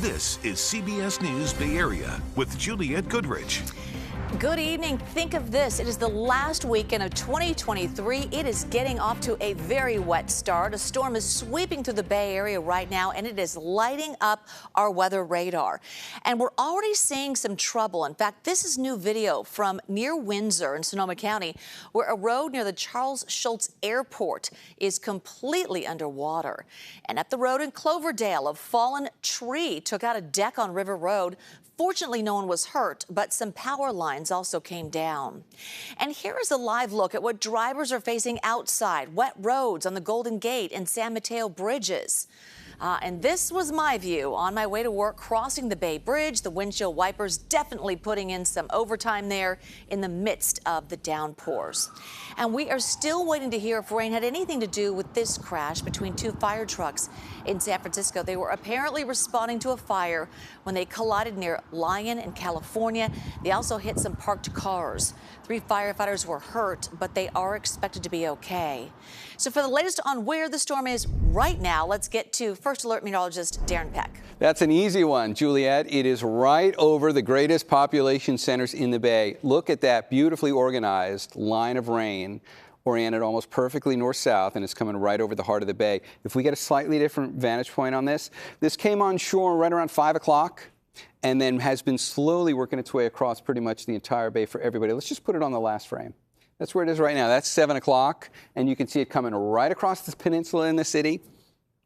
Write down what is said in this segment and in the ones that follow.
This is CBS News Bay Area with Juliette Goodrich. Good evening. Think of this. It is the last weekend of 2023. It is getting off to a very wet start. A storm is sweeping through the Bay Area right now, and it is lighting up our weather radar. And we're already seeing some trouble. In fact, this is new video from near Windsor in Sonoma County, where a road near the Charles Schultz Airport is completely underwater. And up the road in Cloverdale, a fallen tree took out a deck on River Road. Fortunately, no one was hurt, but some power lines also came down. And here is a live look at what drivers are facing outside wet roads on the Golden Gate and San Mateo bridges. And this was my view on my way to work crossing the Bay Bridge. The windshield wipers definitely putting in some overtime there in the midst of the downpours. And we are still waiting to hear if rain had anything to do with this crash between two fire trucks in San Francisco. They were apparently responding to a fire when they collided near Lyon in California. They also hit some parked cars. 3 firefighters were hurt, but they are expected to be okay. So for the latest on where the storm is right now, let's get to First Alert meteorologist Darren Peck. That's an easy one, Juliette. It is right over the greatest population centers in the Bay. Look at that beautifully organized line of rain, oriented almost perfectly north-south, and it's coming right over the heart of the Bay. If we get a slightly different vantage point on this came on shore right around 5 o'clock and then has been slowly working its way across pretty much the entire Bay for everybody. Let's just put it on the last frame. That's where it is right now. That's 7 o'clock, and you can see it coming right across the peninsula in the city,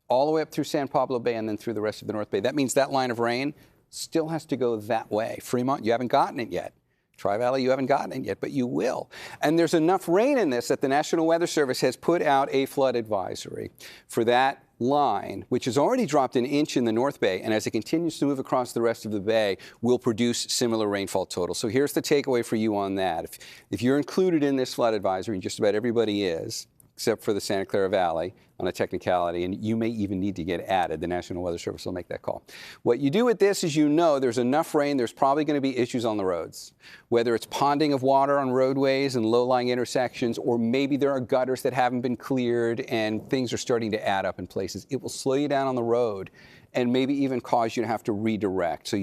all the way up through San Pablo Bay and then through the rest of the North Bay. That means that line of rain still has to go that way. Fremont, you haven't gotten it yet. Tri-Valley, you haven't gotten it yet, but you will. And there's enough rain in this that the National Weather Service has put out a flood advisory for that line, which has already dropped an inch in the North Bay, and as it continues to move across the rest of the Bay, will produce similar rainfall totals. So here's the takeaway for you on that. If you're included in this flood advisory, and just about everybody is, except for the Santa Clara Valley on a technicality, and you may even need to get added. The National Weather Service will make that call. What you do with this is there's enough rain, there's probably going to be issues on the roads, whether it's ponding of water on roadways and low-lying intersections, or maybe there are gutters that haven't been cleared and things are starting to add up in places. It will slow you down on the road and maybe even cause you to have to redirect. So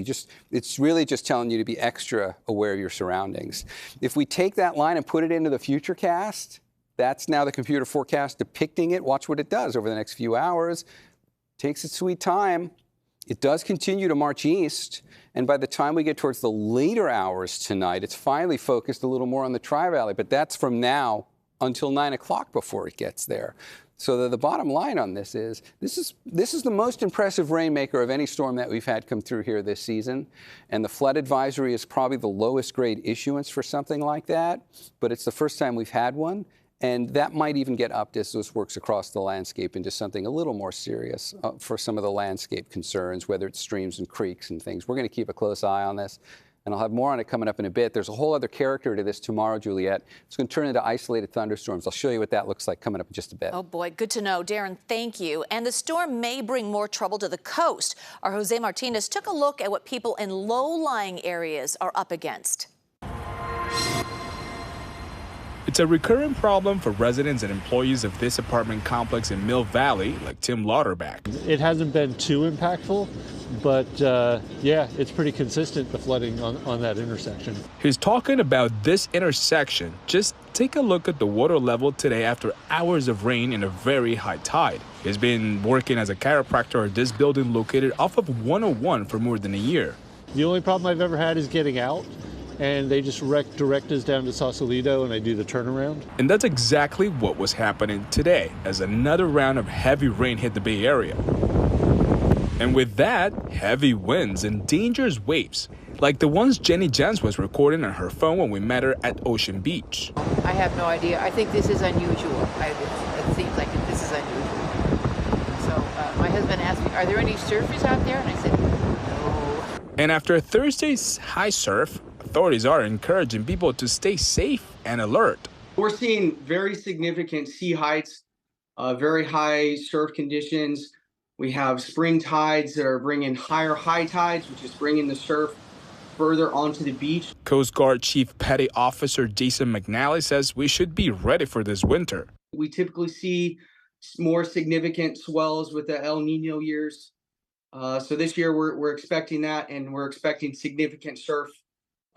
it's really just telling you to be extra aware of your surroundings. If we take that line and put it into the Futurecast, that's now the computer forecast depicting it. Watch what it does over the next few hours. Takes its sweet time. It does continue to march east. And by the time we get towards the later hours tonight, it's finally focused a little more on the Tri-Valley. But that's from now until 9 o'clock before it gets there. So the bottom line on this is the most impressive rainmaker of any storm that we've had come through here this season. And the flood advisory is probably the lowest grade issuance for something like that. But it's the first time we've had one. And that might even get upped as this works across the landscape into something a little more serious for some of the landscape concerns, whether it's streams and creeks and things. We're going to keep a close eye on this, and I'll have more on it coming up in a bit. There's a whole other character to this tomorrow, Juliette. It's going to turn into isolated thunderstorms. I'll show you what that looks like coming up in just a bit. Oh, boy. Good to know. Darren, thank you. And the storm may bring more trouble to the coast. Our Jose Martinez took a look at what people in low-lying areas are up against. It's a recurring problem for residents and employees of this apartment complex in Mill Valley, like Tim Lauterbach. It hasn't been too impactful, but yeah, it's pretty consistent, the flooding on that intersection. He's talking about this intersection. Just take a look at the water level today after hours of rain and a very high tide. He's been working as a chiropractor at this building located off of 101 for more than a year. The only problem I've ever had is getting out. And they just direct us down to Sausalito, and I do the turnaround. And that's exactly what was happening today, as another round of heavy rain hit the Bay Area. And with that, heavy winds and dangerous waves, like the ones Jenny Jens was recording on her phone when we met her at Ocean Beach. I have no idea. I think this is unusual. It seems like this is unusual. So my husband asked me, are there any surfers out there? And I said, no. And after Thursday's high surf, authorities are encouraging people to stay safe and alert. We're seeing very significant sea heights, very high surf conditions. We have spring tides that are bringing higher high tides, which is bringing the surf further onto the beach. Coast Guard Chief Petty Officer Jason McNally says we should be ready for this winter. We typically see more significant swells with the El Nino years. So this year we're expecting that, and we're expecting significant surf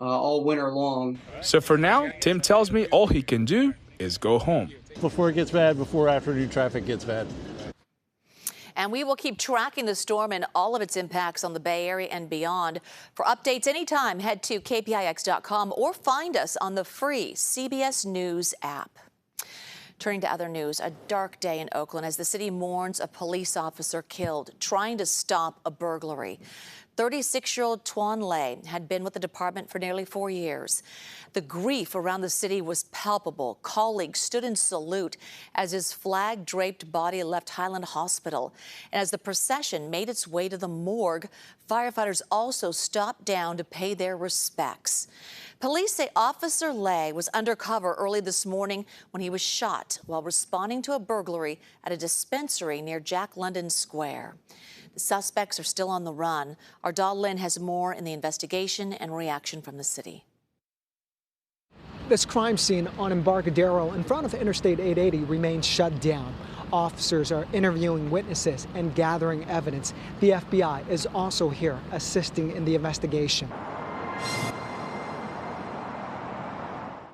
all winter long. So for now, Tim tells me all he can do is go home. Before it gets bad, before afternoon traffic gets bad. And we will keep tracking the storm and all of its impacts on the Bay Area and beyond. For updates anytime, head to KPIX.com or find us on the free CBS News app. Turning to other news, a dark day in Oakland as the city mourns a police officer killed trying to stop a burglary. 36-year-old Tuan Lay had been with the department for nearly 4 years. The grief around the city was palpable. Colleagues stood in salute as his flag-draped body left Highland Hospital. And as the procession made its way to the morgue, firefighters also stopped down to pay their respects. Police say Officer Lay was undercover early this morning when he was shot while responding to a burglary at a dispensary near Jack London Square. The suspects are still on the run. Ardal Lynn has more in the investigation and reaction from the city. This crime scene on Embarcadero in front of Interstate 880 remains shut down. Officers are interviewing witnesses and gathering evidence. The FBI is also here assisting in the investigation.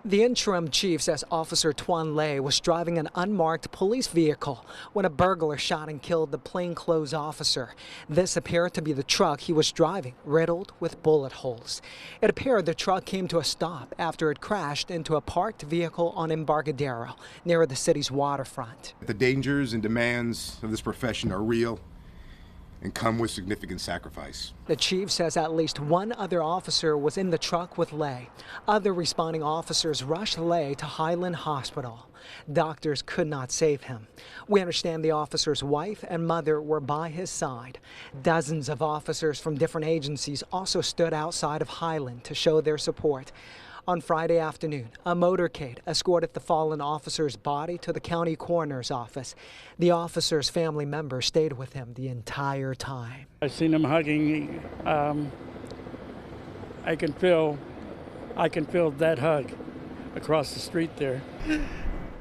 The interim chief says Officer Tuan Lay was driving an unmarked police vehicle when a burglar shot and killed the plainclothes officer. This appeared to be the truck he was driving, riddled with bullet holes. It appeared the truck came to a stop after it crashed into a parked vehicle on Embarcadero near the city's waterfront. The dangers and demands of this profession are real and come with significant sacrifice. The chief says at least one other officer was in the truck with Lay. Other responding officers rushed Lay to Highland Hospital. Doctors could not save him. We understand the officer's wife and mother were by his side. Dozens of officers from different agencies also stood outside of Highland to show their support. On Friday afternoon, a motorcade escorted the fallen officer's body to the county coroner's office. The officer's family members stayed with him the entire time. I seen him hugging. I can feel that hug across the street there.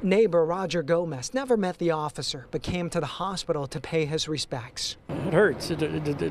Neighbor Roger Gomez never met the officer, but came to the hospital to pay his respects. It hurts. It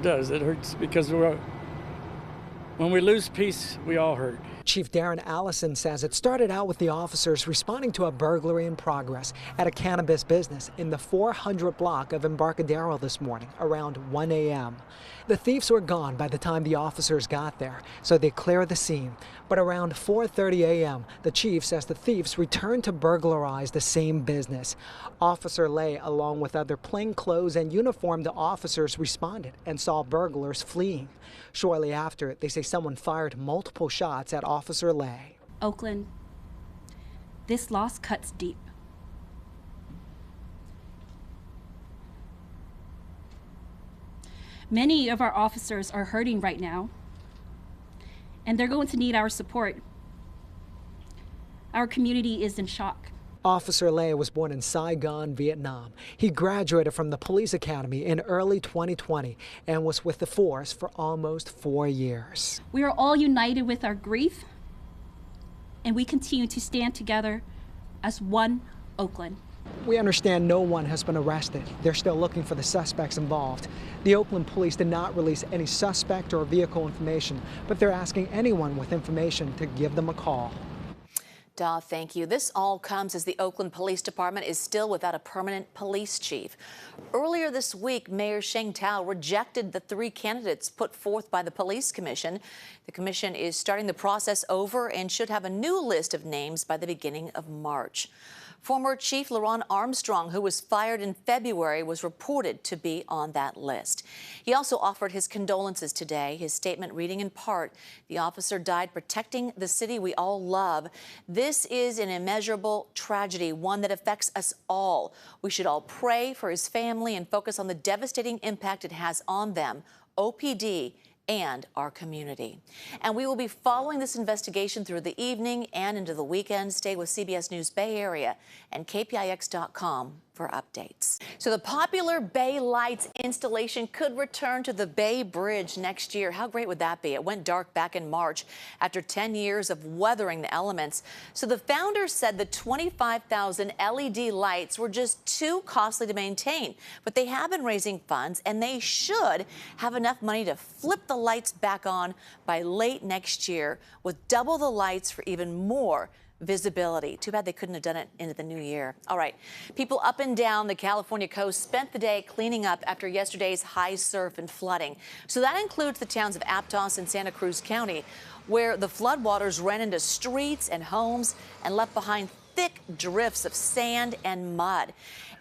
does. It hurts because when we lose peace, we all hurt. Chief Darren Allison says it started out with the officers responding to a burglary in progress at a cannabis business in the 400 block of Embarcadero this morning around 1 a.m. The thieves were gone by the time the officers got there, so they cleared the scene. But around 4:30 a.m., the chief says the thieves returned to burglarize the same business. Officer Lay, along with other plainclothes and uniformed officers, responded and saw burglars fleeing. Shortly after, they say someone fired multiple shots at Officer Lay. Oakland, this loss cuts deep. Many of our officers are hurting right now, and they're going to need our support. Our community is in shock. Officer Lay was born in Saigon, Vietnam. He graduated from the police academy in early 2020 and was with the force for almost 4 years. We are all united with our grief, and we continue to stand together as one Oakland. We understand no one has been arrested. They're still looking for the suspects involved. The Oakland police did not release any suspect or vehicle information, but they're asking anyone with information to give them a call. Daw, thank you. This all comes as the Oakland Police Department is still without a permanent police chief. Earlier this week, Mayor Sheng Tao rejected the 3 candidates put forth by the Police Commission. The commission is starting the process over and should have a new list of names by the beginning of March. Former Chief LaRon Armstrong, who was fired in February, was reported to be on that list. He also offered his condolences today, his statement reading in part, "The officer died protecting the city we all love. This is an immeasurable tragedy, one that affects us all. We should all pray for his family and focus on the devastating impact it has on them, OPD, and our community." And we will be following this investigation through the evening and into the weekend. Stay with CBS News Bay Area and KPIX.com for updates. So the popular Bay Lights installation could return to the Bay Bridge next year. How great would that be? It went dark back in March after 10 years of weathering the elements. So the founders said the 25,000 LED lights were just too costly to maintain, but they have been raising funds and they should have enough money to flip the lights back on by late next year with double the lights for even more visibility. Too bad they couldn't have done it into the new year. All right. People up and down the California coast spent the day cleaning up after yesterday's high surf and flooding. So that includes the towns of Aptos and Santa Cruz County, where the floodwaters ran into streets and homes and left behind thick drifts of sand and mud.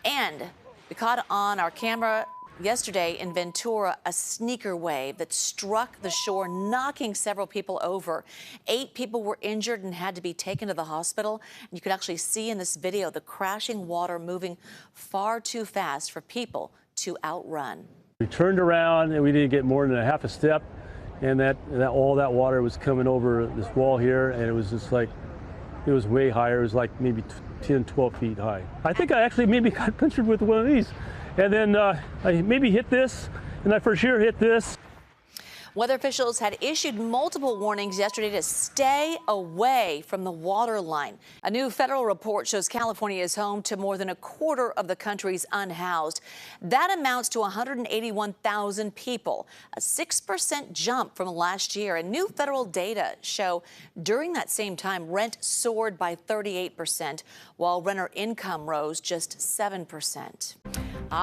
And we caught on our camera yesterday in Ventura a sneaker wave that struck the shore, knocking several people over. 8 people were injured and had to be taken to the hospital. And you could actually see in this video the crashing water moving far too fast for people to outrun. We turned around and we didn't get more than a half a step, and all that water was coming over this wall here, and it was just like, it was way higher. It was like maybe 10, 12 feet high. I think I actually maybe got punctured with one of these. And then I maybe hit this, and I for sure hit this. Weather officials had issued multiple warnings yesterday to stay away from the water line. A new federal report shows California is home to more than a quarter of the country's unhoused. That amounts to 181,000 people, a 6% jump from last year. And new federal data show during that same time, rent soared by 38%, while renter income rose just 7%.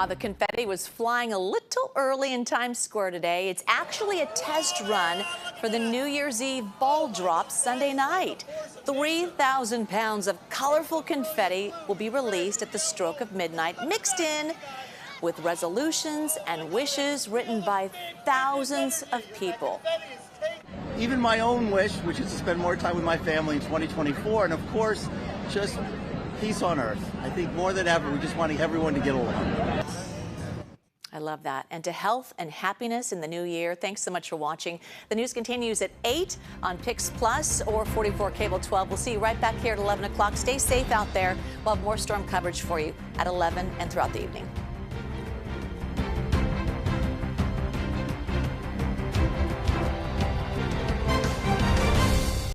The confetti was flying a little early in Times Square today. It's actually a test run for the New Year's Eve ball drop Sunday night. 3,000 pounds of colorful confetti will be released at the stroke of midnight, mixed in with resolutions and wishes written by thousands of people. Even my own wish, which is to spend more time with my family in 2024, and of course, just peace on earth. I think more than ever, we're just wanting everyone to get along. I love that. And to health and happiness in the new year. Thanks so much for watching. The news continues at 8 on PIX Plus or 44 Cable 12. We'll see you right back here at 11 o'clock. Stay safe out there. We'll have more storm coverage for you at 11 and throughout the evening.